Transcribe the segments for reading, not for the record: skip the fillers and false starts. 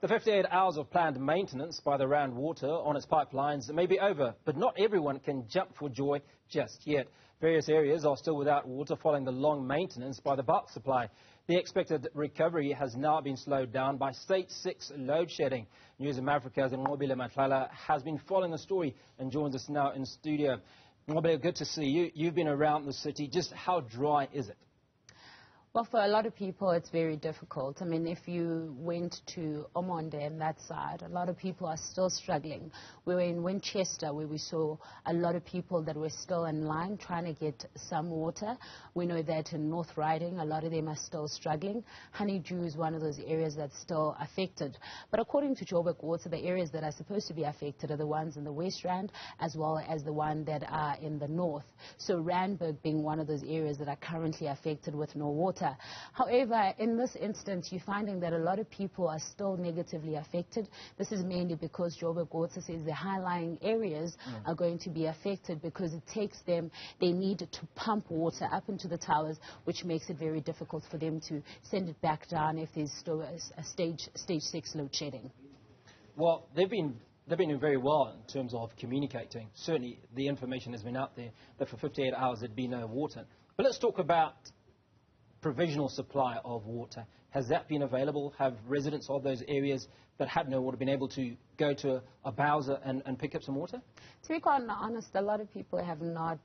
The 58 hours of planned maintenance by the Rand Water on its pipelines may be over, but not everyone can jump for joy just yet. Various areas are still without water following the long maintenance by the bulk supply. The expected recovery has now been slowed down by Stage 6 load shedding. Newzroom Afrika's Nqobile Madlala has been following the story and joins us now in studio. Nqobile, good to see you. You've been around the city. Just how dry is it? Well, for a lot of people, it's very difficult. I mean, if you went to Omonde and that side, a lot of people are still struggling. We were in Winchester where we saw a lot of people that were still in line trying to get some water. We know that in North Riding, a lot of them are still struggling. Honeydew is one of those areas that's still affected. But according to Nqobile Water, the areas that are supposed to be affected are the ones in the West Rand as well as the one that are in the North. So Randburg being one of those areas that are currently affected with no water. However, in this instance, you're finding that a lot of people are still negatively affected. This is mainly because Nqobile Water says the high-lying areas are going to be affected because it takes them, they need to pump water up into the towers, which makes it very difficult for them to send it back down if there's still a stage 6 load shedding. Well, they've been doing very well in terms of communicating. Certainly, the information has been out there that for 58 hours there'd be no water. But let's talk about provisional supply of water. Has that been available? Have residents of those areas that had no water been able to go to a bowser and pick up some water? To be quite honest, a lot of people have not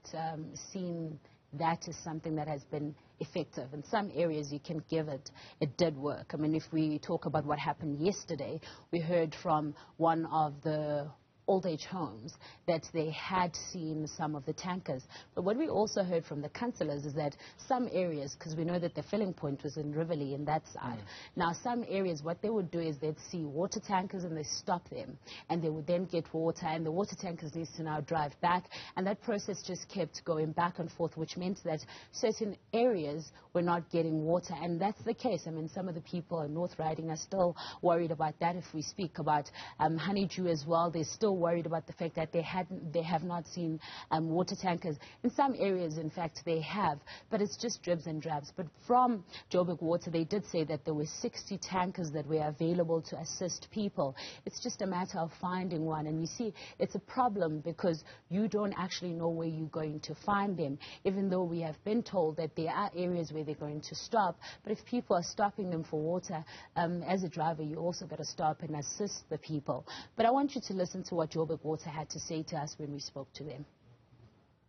seen that as something that has been effective. In some areas you can give it did work. I mean, if we talk about what happened yesterday, we heard from one of the old age homes that they had seen some of the tankers. But what we also heard from the councillors is that some areas, because we know that the filling point was in Riverlea in that side, now some areas what they would do is they'd see water tankers and they stop them and they would then get water and the water tankers needs to now drive back, and that process just kept going back and forth, which meant that certain areas were not getting water, and that's the case. I mean, some of the people in North Riding are still worried about that. If we speak about Honeydew as well, they're still worried about the fact that they have not seen water tankers. In some areas, in fact, they have, but it's just dribs and drabs. But from Nqobile Water, they did say that there were 60 tankers that were available to assist people. It's just a matter of finding one, and you see, it's a problem because you don't actually know where you're going to find them, even though we have been told that there are areas where they're going to stop. But if people are stopping them for water, as a driver, you also got to stop and assist the people. But I want you to listen to what Nqobile Water had to say to us when we spoke to them.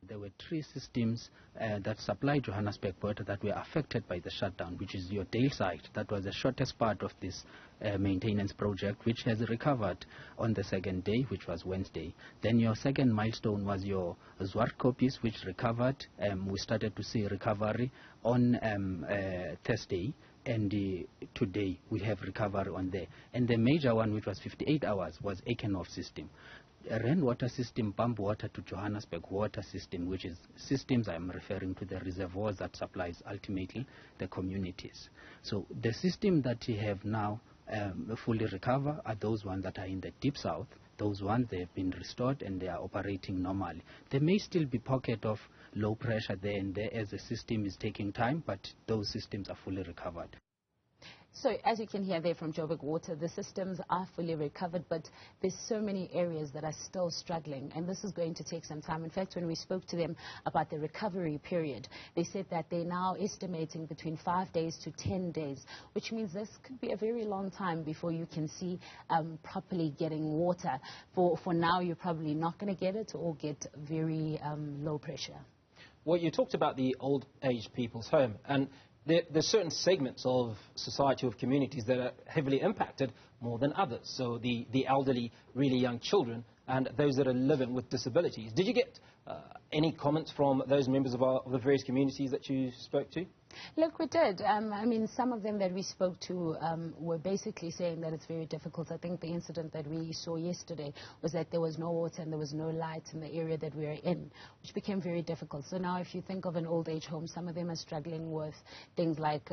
There were 3 systems that supply Johannesburg Water that were affected by the shutdown, which is your Dale site. That was the shortest part of this maintenance project, which has recovered on the second day, which was Wednesday. Then your second milestone was your Zwartkopjes, which recovered. We started to see recovery on Thursday. And today we have recovery on there. And the major one, which was 58 hours, was Ekenhof system. Rainwater system, pump water to Johannesburg water system, which is systems I'm referring to the reservoirs that supplies ultimately the communities. So the system that you have now fully recover are those ones that are in the deep south. Those ones, they have been restored and they are operating normally. There may still be pocket of low pressure there and there as the system is taking time, but those systems are fully recovered. So as you can hear there from Nqobile Water, the systems are fully recovered, but there's so many areas that are still struggling, and this is going to take some time. In fact, when we spoke to them about the recovery period, they said that they're now estimating between 5 days to 10 days, which means this could be a very long time before you can see properly getting water. For now, you're probably not going to get it or get very low pressure. Well, you talked about the old age people's home, and there's certain segments of society, of communities that are heavily impacted more than others. So the elderly, really young children, and those that are living with disabilities. Did you get any comments from those members of the various communities that you spoke to? Look, we did. I mean, some of them that we spoke to were basically saying that it's very difficult. I think the incident that we saw yesterday was that there was no water and there was no light in the area that we were in, which became very difficult. So now if you think of an old age home, some of them are struggling with things like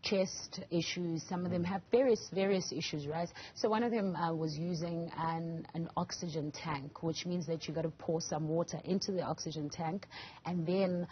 chest issues. Some of them have various issues, right? So one of them was using an oxygen tank, which means that you got to pour some water into the oxygen tank and then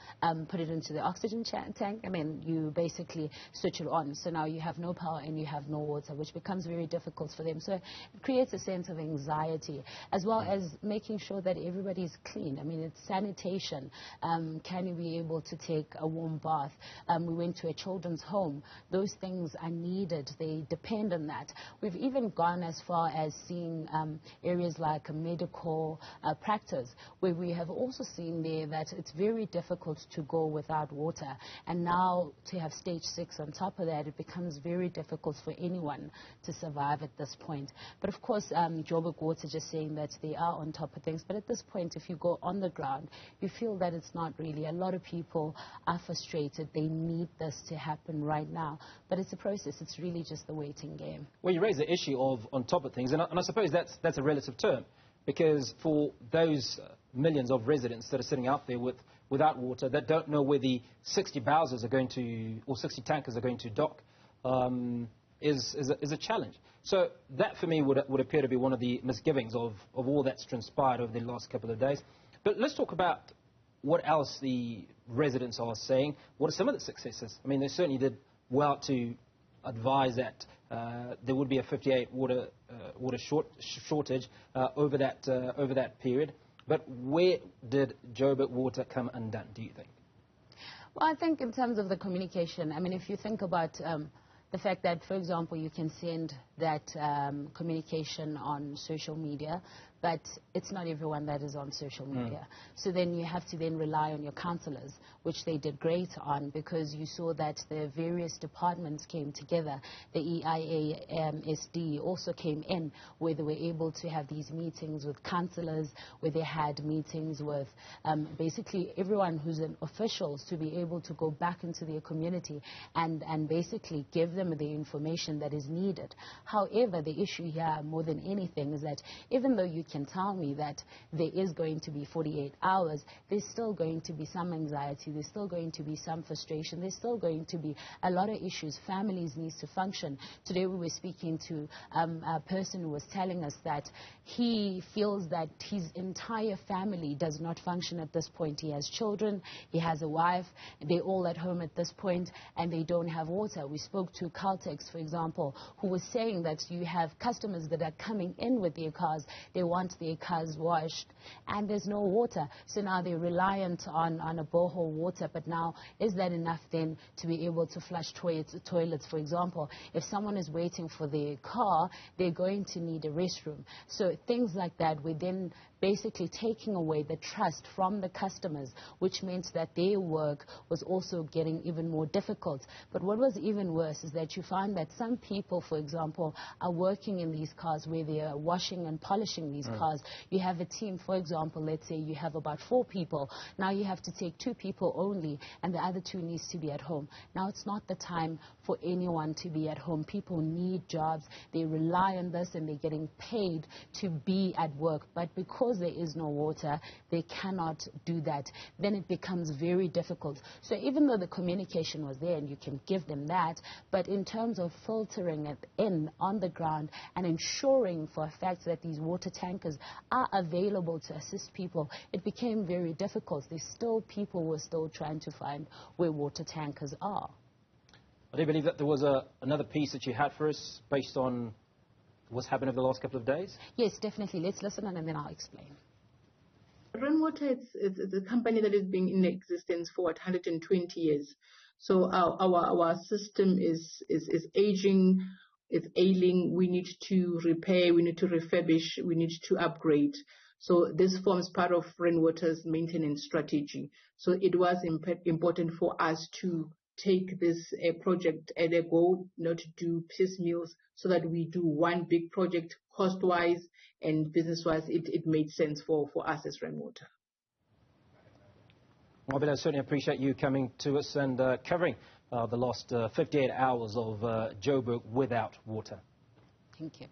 put it into the oxygen tank, and then you basically switch it on. So now you have no power and you have no water, which becomes very difficult for them. So it creates a sense of anxiety, as well as making sure that everybody's clean. I mean, it's sanitation. Can you be able to take a warm bath? We went to a children's home. Those things are needed. They depend on that. We've even gone as far as seeing areas like a medical practice, where we have also seen there that it's very difficult to go without water. And now to have stage 6 on top of that, it becomes very difficult for anyone to survive at this point. But of course, Nqobile Water just saying that they are on top of things. But at this point, if you go on the ground, you feel that it's not really. A lot of people are frustrated. They need this to happen right now. But it's a process. It's really just the waiting game. Well, you raise the issue of on top of things, and I suppose that's a relative term, because for those millions of residents that are sitting out there without water, that don't know where the 60 bowsers are going to, or 60 tankers are going to dock, is a challenge. So that, for me, would appear to be one of the misgivings of all that's transpired over the last couple of days. But let's talk about what else the residents are saying. What are some of the successes? I mean, they certainly did well to advise that there would be a 58 water shortage over that period. But where did Joburg Water come undone, do you think? Well, I think in terms of the communication, I mean, if you think about the fact that, for example, you can send that communication on social media, but it's not everyone that is on social media. So then you have to then rely on your councillors, which they did great on, because you saw that the various departments came together. The EIA, also came in, where they were able to have these meetings with councillors, where they had meetings with basically everyone who's an officials, to be able to go back into their community and basically give them the information that is needed. However, the issue here more than anything is that even though you can tell me that there is going to be 48 hours, there's still going to be some anxiety, there's still going to be some frustration, there's still going to be a lot of issues. Families need to function. Today we were speaking to a person who was telling us that he feels that his entire family does not function at this point. He has children, he has a wife, they're all at home at this point, and they don't have water. We spoke to Caltex, for example, who was saying that you have customers that are coming in with their cars, they want their cars washed, and there's no water. So now they're reliant on a borehole water. But now, is that enough then to be able to flush toilets, for example? If someone is waiting for their car, they're going to need a restroom. So things like that, we're then basically taking away the trust from the customers, which meant that their work was also getting even more difficult. But what was even worse is that you find that some people, for example, are working in these cars where they are washing and polishing these cars. You have a team, for example, let's say you have about 4 people. Now you have to take 2 people only, and the other 2 needs to be at home. Now it's not the time for anyone to be at home. People need jobs. They rely on this, and they're getting paid to be at work. But because there is no water, they cannot do that. Then it becomes very difficult. So even though the communication was there, and you can give them that, but in terms of filtering it in on the ground and ensuring for a fact that these water tankers are available to assist people, it became very difficult. People were still trying to find where water tankers are. I do believe that there was another piece that you had for us based on what's happened over the last couple of days. Yes, definitely. Let's listen and then I'll explain. Rainwater is a company that has been in existence for 120 years. So our system is aging, it's ailing. We need to repair, we need to refurbish, we need to upgrade. So this forms part of Rainwater's maintenance strategy. So it was important for us to take this project at a go, not to do piecemeals, so that we do one big project cost-wise and business-wise. It made sense for us as Rainwater. Well, I certainly appreciate you coming to us and covering the last 58 hours of Joburg without water. Thank you.